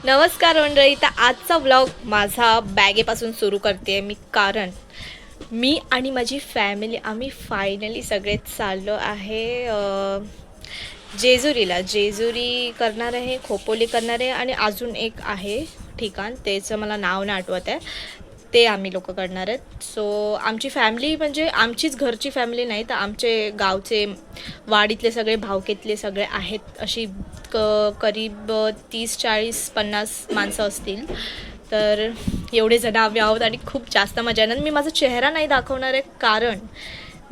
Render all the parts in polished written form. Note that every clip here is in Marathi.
नमस्कार मंडळी. तर आजचा व्लॉग माझा बॅगेपासून सुरू करते मी, कारण मी आणि माझी फॅमिली आम्ही फायनली सगळेच चाललो आहे जेजुरीला. जेजुरी करणार आहे, खोपोली करणार आहे आणि अजून एक आहे ठिकाण, त्याचं मला नाव नाही आठवत आहे, ते आम्ही लोक करणार आहेत. सो आमची फॅमिली म्हणजे आमचीच घरची फॅमिली नाही, तर आमचे गावचे वाडीतले सगळे भावकीतले सगळे आहेत. अशी करीब 30-40-50 माणसं असतील. तर एवढे जण आम्ही आहोत आणि खूप जास्त मजा येणार. मी माझा चेहरा नाही दाखवणार आहे, कारण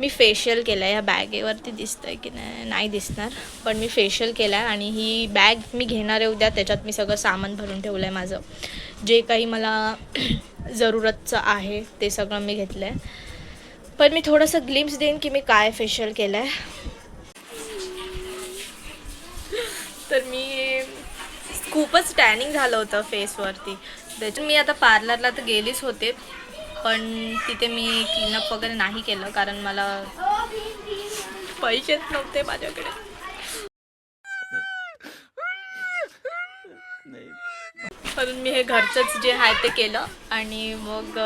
मी फेशियल केलं आहे. ह्या बॅगेवरती दिसतं आहे की नाही दिसणार, पण मी फेशियल केलं आहे आणि ही बॅग मी घेणार आहे उद्या. त्याच्यात मी सगळं सामान भरून ठेवलं आहे. माझं जे काही मला जरूरतचं आहे ते सगळं मी घेतलं आहे. पण मी थोडंसं ग्लिम्स देईन की मी काय फेशियल केलं आहे. तर मी खूपच टॅनिंग झालं होतं फेसवरती, त्याच्यात मी आता पार्लरला तर गेलीच होते, पण तिथे मी क्लीनअप वगैरे नाही केलं, कारण मला पैसेच नव्हते माझ्याकडे. म्हणून मी हे घरचंच जे आहे ते केलं आणि मग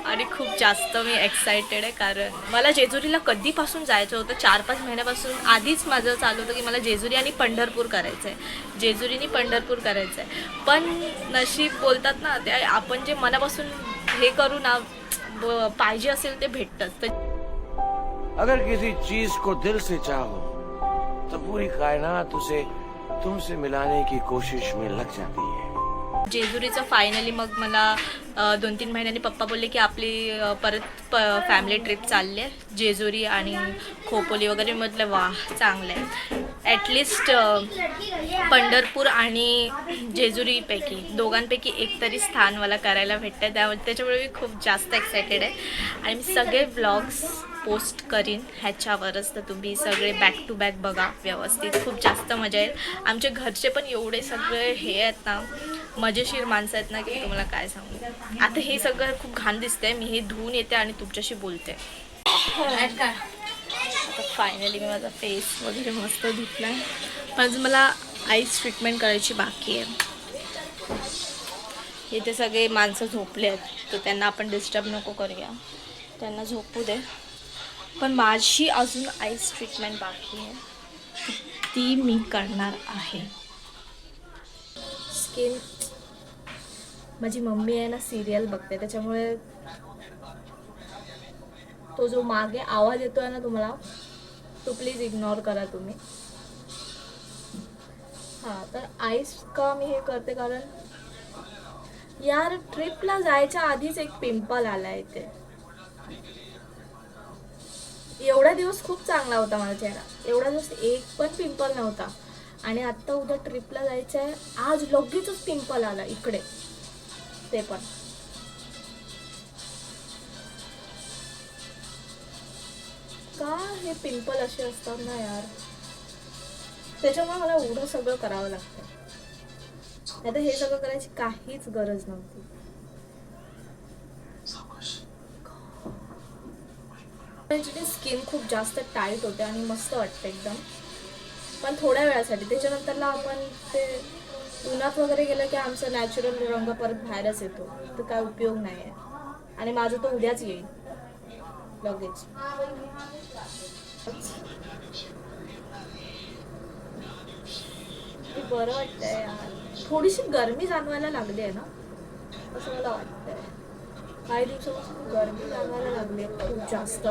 आणि खूप जास्त मी एक्सायटेड आहे, कारण मला जेजुरीला कधीपासून जायचं होतं. 4-5 महिन्यापासून आधीच माझं चालू होतं की मला जेजुरी आणि पंढरपूर करायचं आहे, जेजुरी आणि पंढरपूर करायचं आहे. पण नशीब बोलतात ना, ते आपण जे मनापासून हे करू ना, पाहिजे असेल ते भेटतंच. अगर किसी चीज को दिल से चाहो तो पूरी कायनात उसे तुमसे मिलाने की कोशिश में लग जाती है. जेजुरीचं फायनली मग मला 2-3 महिन्यांनी पप्पा बोलले की आपली परत फॅमिली ट्रिप चालली आहे, जेजुरी आणि खोपोली वगैरे. म्हटलं वा, चांगलं आहे. ॲटलिस्ट पंढरपूर आणि जेजुरीपैकी दोघांपैकी एक तरी स्थान मला करायला भेटतं आहे. त्याच्यामुळे मी खूप जास्त एक्सायटेड आहे आणि मी सगळे व्लॉग्स पोस्ट करीन ह्याच्यावरच. तर तुम्ही सगळे बॅक टू बॅक बघा व्यवस्थित, खूप जास्त मजा येईल. आमचे घरचे पण एवढे सगळे हे आहेत ना, मजेशीर माणसं आहेत ना, की तुम्हाला काय सांगू. आता हे सगळं खूप घाण दिसतंय, मी हे धुवून येते आणि तुमच्याशी बोलते. आता फायनली मी माझा फेस वगैरे मस्त धुतला आहे, पण अजून मला आईस ट्रीटमेंट करायची बाकी आहे. इथे सगळे माणसं झोपले आहेत, तर त्यांना आपण डिस्टर्ब नको करूया, त्यांना झोपू दे. पण माझी अजून आईस ट्रीटमेंट बाकी आहे, ती मी करणार आहे. स्किन, माझी मम्मी आहे ना सिरियल बघते, त्याच्यामुळे तो जो मागे आवाज येतोय ना तुम्हाला, तो प्लीज इग्नोर करा तुम्ही. हां, तर आईस का मी हे करते, कारण यार ट्रिपला जायच्या आधीच एक पिंपल आला इथे. एवढा दिवस खूप चांगला होता माझा चेहरा, एवढा दिवस एक पण पिंपल नव्हता, आणि आत्ता उद्या ट्रिपला जायचं आहे, आज लगेचच पिंपल आला इकडे. ते पण का हे पिंपल असे असतात ना यार, त्याच्यामुळे मला एवढं सगळं करावं लागतं. आता हे सगळं करायची काहीच गरज नव्हती. स्किन खूप जास्त टाईट होते आणि मस्त वाटतं एकदम, पण थोड्या वेळासाठी. त्याच्यानंतरला आपण ते उन्हात वगैरे गेलं की आमचा नॅचरल रंग परत बाहेरच येतो, तर काय उपयोग नाही आहे. आणि माझं तो उद्याच येईल लगेच. बरं वाटतंय यार, थोडीशी गरमी जाणवायला लागली आहे ना, असं मला वाटतंय. काही दिवसापासून गरमी जाणवायला लागली आहे खूप जास्त.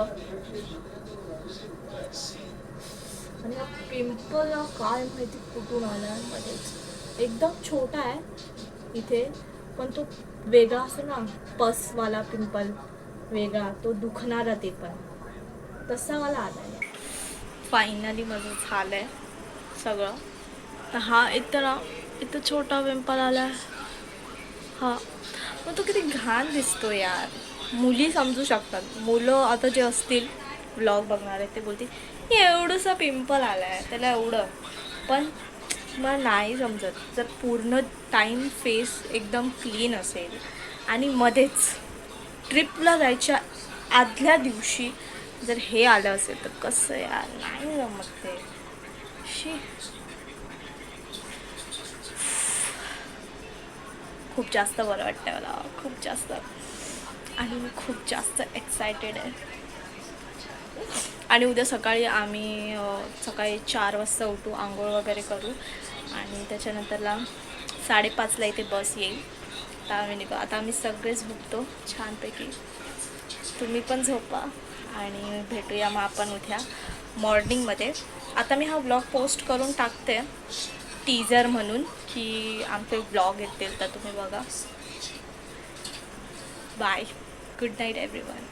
आणि हा पिंपल काय माहिती कुठून आला मध्येच. एकदम छोटा आहे इथे, पण तो वेगळा असतो ना, पसवाला पिंपल वेगळा, तो दुखणारा, ते पण तसा मला आला आहे. फायनली माझं झालं आहे सगळं. तर हा इथं छोटा पिंपल आला आहे. हा मग तो किती घाण दिसतो यार. मुली समजू शकतात, मुलं आता जे असतील व्लॉग बघणार आहेत ते बोलतील एवढंसा पिंपल आला आहे त्याला एवढं, पण मला नाही समजत. जर पूर्ण टाईम फेस एकदम क्लीन असेल आणि मध्येच ट्रिपला जायच्या आदल्या दिवशी जर हे आलं असेल तर कसं यार, नाही जमत ते. शी, खूप जास्त बरं वाटतं मला, खूप जास्त. आणि मी खूप जास्त एक्सायटेड आहे. आणि उद्या सकाळी आम्ही सकाळी 4 वाजता उठू, आंघोळ वगैरे करू आणि त्याच्यानंतरला 5:30ला इथे बस येईल. तर आम्ही निघू. आता आम्ही सगळेच झोपतो छानपैकी. तुम्ही पण झोपा आणि भेटूया मग आपण उद्या मॉर्निंगमध्ये. आता मी हा व्लॉग पोस्ट करून टाकते टीजर म्हणून, की आमचे व्लॉग येतील तर तुम्ही बघा. बाय. Good night everyone.